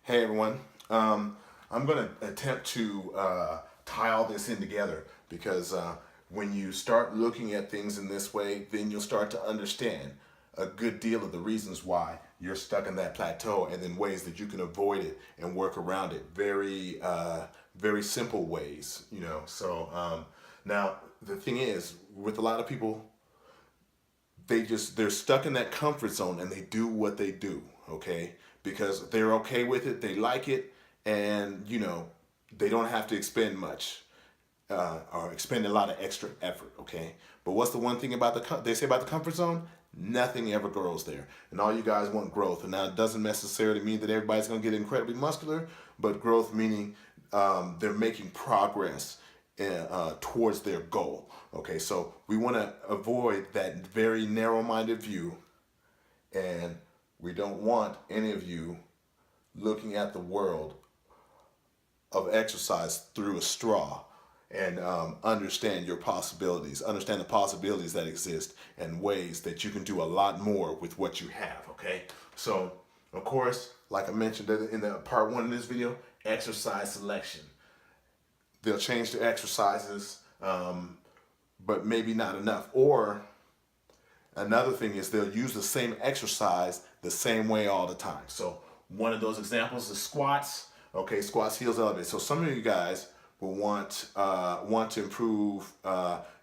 Hey everyone. I'm going to attempt to tie all this in together because when you start looking at things in this way, then you'll start to understand a good deal of the reasons why you're stuck in that plateau and then ways that you can avoid it and work around it. Very simple ways, you know. Now, the thing is, with a lot of people, they're stuck in that comfort zone and they do what they do, okay? Because they're okay with it, they like it, and they don't have to expend much or expend a lot of extra effort, okay? But what's the one thing about they say about the comfort zone? Nothing ever grows there, and all you guys want growth. And now it doesn't necessarily mean that everybody's going to get incredibly muscular, but growth meaning they're making progress towards their goal. Okay, so we want to avoid that very narrow-minded view, and we don't want any of you looking at the world of exercise through a straw and understand your possibilities, understand the possibilities that exist and ways that you can do a lot more with what you have, okay? So, of course, like I mentioned in the part one of this video, exercise selection. They'll change their exercises, but maybe not enough. Or another thing is they'll use the same exercise the same way all the time. So one of those examples is squats. Okay, squats, heels, elevate. So some of you guys will want to improve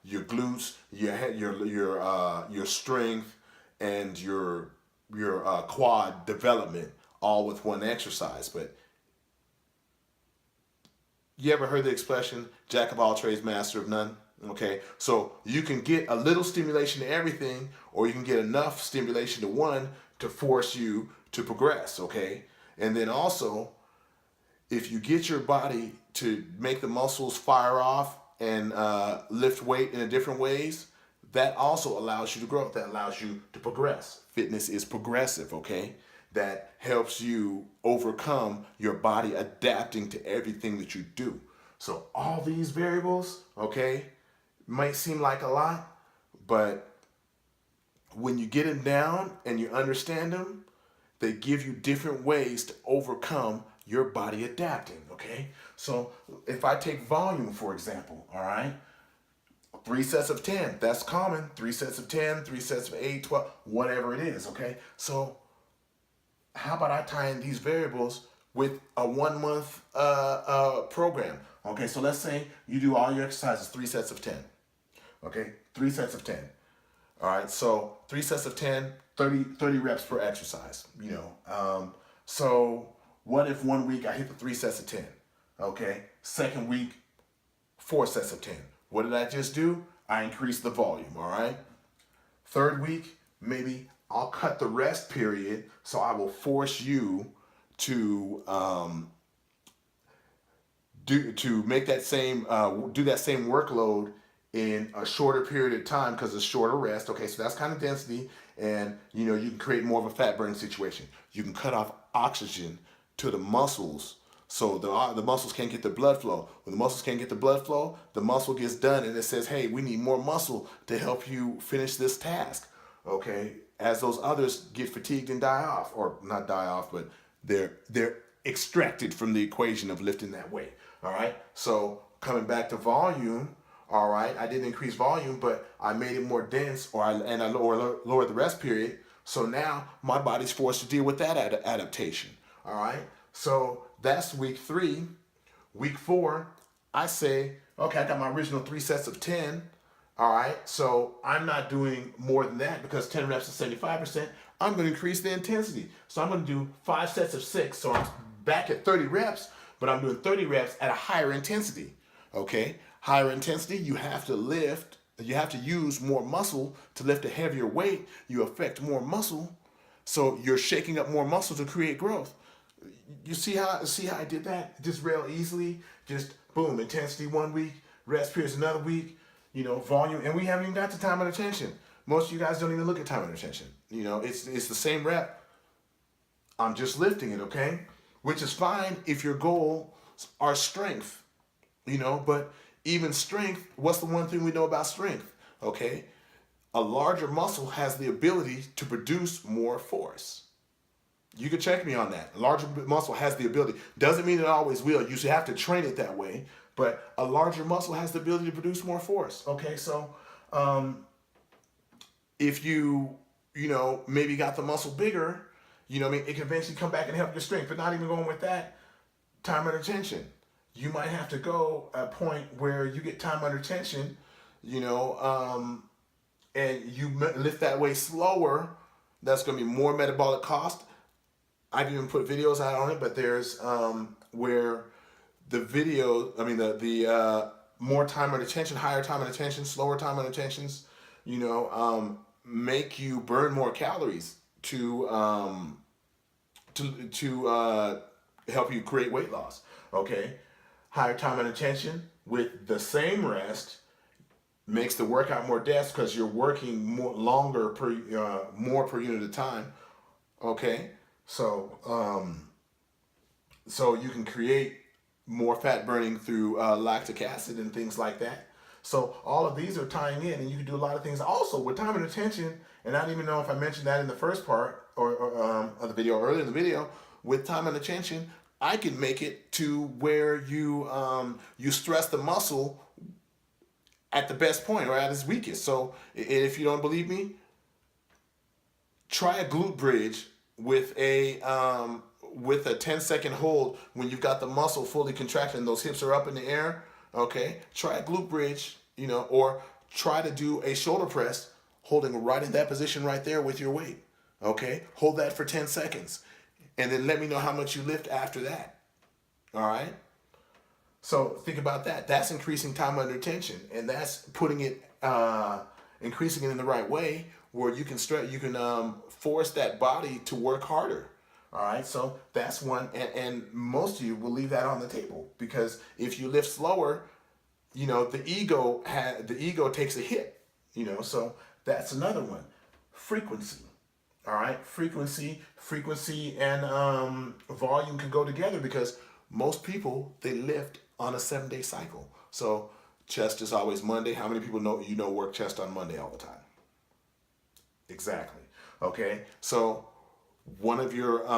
your glutes, your strength, and your quad development all with one exercise. But you ever heard the expression "jack of all trades, master of none"? Okay, so you can get a little stimulation to everything, or you can get enough stimulation to one to force you to progress. Okay, and then also, if you get your body to make the muscles fire off and lift weight in a different ways, that also allows you to grow. That allows you to progress. Fitness is progressive. Okay, that helps you overcome your body adapting to everything that you do. So all these variables, okay, might seem like a lot, but when you get them down and you understand them, they give you different ways to overcome your body adapting, okay? So if I take volume, for example, all right, 3 sets of 10, that's common. 3 sets of 10, 3 sets of 8, 12, whatever it is, okay? So how about I tie in these variables with a 1 month program? Okay, so let's say you do all your exercises 3 sets of 10. Okay, 3 sets of 10. All right, so 3 sets of 10, 30 reps per exercise. So what if one week I hit the 3 sets of 10? Okay, second week, 4 sets of 10. What did I just do? I increased the volume, all right? Third week, maybe I'll cut the rest period, so I will force you to make that same do that same workload in a shorter period of time because it's shorter rest. Okay, so that's kind of density, and you can create more of a fat burning situation. You can cut off oxygen to the muscles. So the muscles can't get the blood flow. When the muscles can't get the blood flow, the muscle gets done and it says, hey, we need more muscle to help you finish this task. Okay, as those others get fatigued and die off, or not die off, but they're extracted from the equation of lifting that weight. All right, so coming back to volume, all right, I didn't increase volume, but I made it more dense, and I lowered the rest period. So now my body's forced to deal with that adaptation. All right, so that's week 3. Week 4, I say, okay, I got my original 3 sets of 10. All right, so I'm not doing more than that because 10 reps is 75%. I'm going to increase the intensity. So I'm going to do 5 sets of 6. So I'm back at 30 reps, but I'm doing 30 reps at a higher intensity. Okay, higher intensity, you have to use more muscle to lift a heavier weight. You affect more muscle, so you're shaking up more muscle to create growth. You see how I did that? Just real easily. Just boom, intensity 1 week, rest periods another week. Volume, and we haven't even got to time and attention. Most of you guys don't even look at time and attention. It's the same rep. I'm just lifting it, okay? Which is fine if your goals are strength. But even strength, what's the one thing we know about strength? Okay? A larger muscle has the ability to produce more force. You can check me on that. A larger muscle has the ability. Doesn't mean it always will. You should have to train it that way. But a larger muscle has the ability to produce more force. Okay, so if maybe got the muscle bigger, it can eventually come back and help your strength. But not even going with that, time under tension. You might have to go a point where you get time under tension, and you lift that way slower. That's going to be more metabolic cost. I've even put videos out on it, but there's where the video, the more time under tension, higher time under tension, slower time under tensions, make you burn more calories to help you create weight loss. Okay, higher time under tension with the same rest makes the workout more dense because you're working more per unit of time. Okay, so you can create more fat burning through lactic acid and things like that. So all of these are tying in, and you can do a lot of things. Also, with time and attention, and I don't even know if I mentioned that in the first part of the video, earlier in the video, with time and attention, I can make it to where you stress the muscle at the best point or at its weakest. So if you don't believe me, try a glute bridge with a 10-second hold when you've got the muscle fully contracted and those hips are up in the air. Okay, try a glute bridge, or try to do a shoulder press holding right in that position right there with your weight. Okay, hold that for 10 seconds and then let me know how much you lift after that. All right, so think about that. That's increasing time under tension, and that's putting it increasing it in the right way where you can force that body to work harder. All right, so that's one, and most of you will leave that on the table, because if you lift slower, the ego takes a hit, so that's another one. Frequency. All right, frequency and volume can go together, because most people, they lift on a 7-day cycle. So chest is always Monday. How many people work chest on Monday all the time? Exactly. Okay, so one of your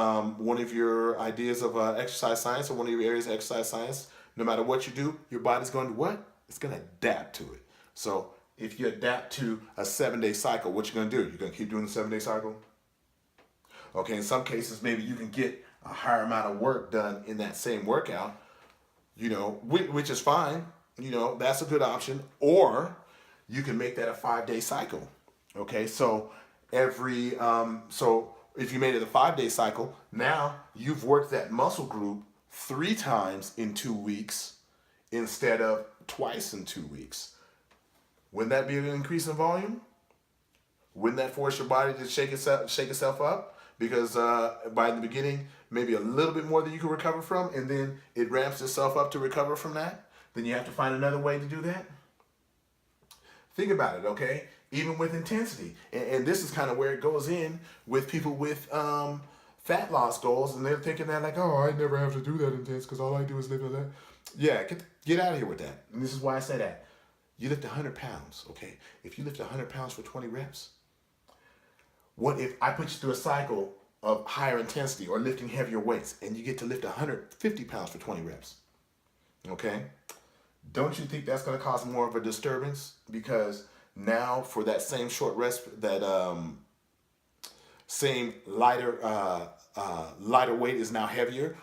ideas of exercise science, or one of your areas of exercise science, no matter what you do, your body's going to what? It's going to adapt to it. So if you adapt to a 7-day cycle, what you're going to do? You're going to keep doing the 7-day cycle? Okay, in some cases, maybe you can get a higher amount of work done in that same workout, which is fine. That's a good option. Or you can make that a 5-day cycle. Okay, so if you made it a 5-day cycle, now you've worked that muscle group 3 times in 2 weeks instead of twice in 2 weeks. Wouldn't that be an increase in volume? Wouldn't that force your body to shake itself up? Because by the beginning, maybe a little bit more than you can recover from, and then it ramps itself up to recover from that. Then you have to find another way to do that. Think about it, okay? Even with intensity. And this is kind of where it goes in with people with fat loss goals, and they're thinking that like, oh, I never have to do that intense because all I do is lift like that. Yeah, get out of here with that. And this is why I say that. You lift 100 pounds, okay? If you lift 100 pounds for 20 reps, what if I put you through a cycle of higher intensity or lifting heavier weights, and you get to lift 150 pounds for 20 reps, okay? Don't you think that's going to cause more of a disturbance? Because now for that same short rest, that same lighter weight is now heavier.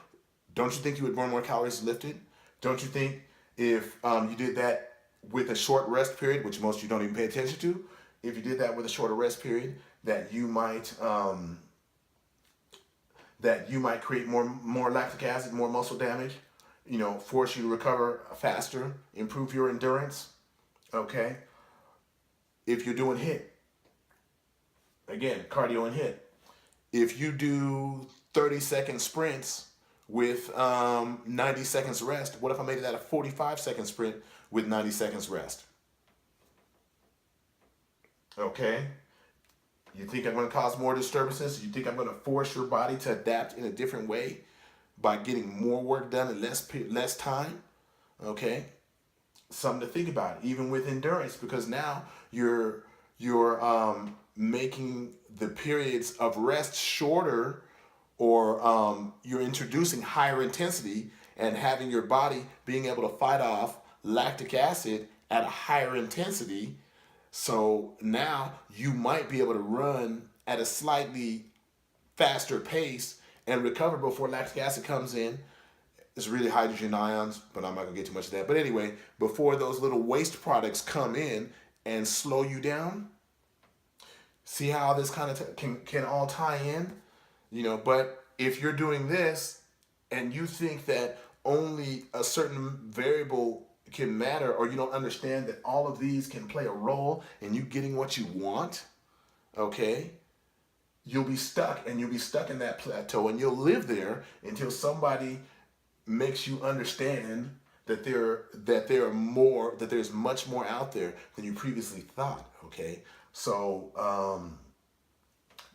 Don't you think you would burn more calories lifted? Don't you think if you did that with a short rest period, which most of you don't even pay attention to, if you did that with a shorter rest period, that you might create more lactic acid, more muscle damage, force you to recover faster, improve your endurance, okay? If you're doing HIIT, again, cardio and HIIT, if you do 30-second sprints with 90 seconds rest, what if I made that a 45-second sprint with 90 seconds rest? Okay? You think I'm going to cause more disturbances? You think I'm going to force your body to adapt in a different way by getting more work done in less time? Okay? Something to think about, even with endurance, because now you're making the periods of rest shorter or you're introducing higher intensity and having your body being able to fight off lactic acid at a higher intensity. So now you might be able to run at a slightly faster pace and recover before lactic acid comes in. It's really hydrogen ions, but I'm not gonna get too much of that. But anyway, before those little waste products come in and slow you down, see how this kind of can all tie in, But if you're doing this and you think that only a certain variable can matter, or you don't understand that all of these can play a role in you getting what you want, okay, you'll be stuck, and you'll be stuck in that plateau, and you'll live there until somebody makes you understand that there's much more out there than you previously thought. Okay, so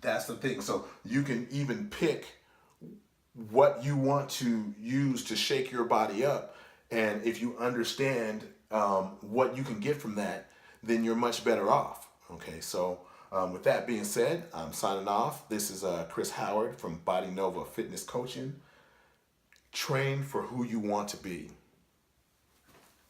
that's the thing. So you can even pick what you want to use to shake your body up, and if you understand what you can get from that, then you're much better off. Okay, so with that being said, I'm signing off. This is Chris Howard from Body Nova Fitness Coaching. Train for who you want to be.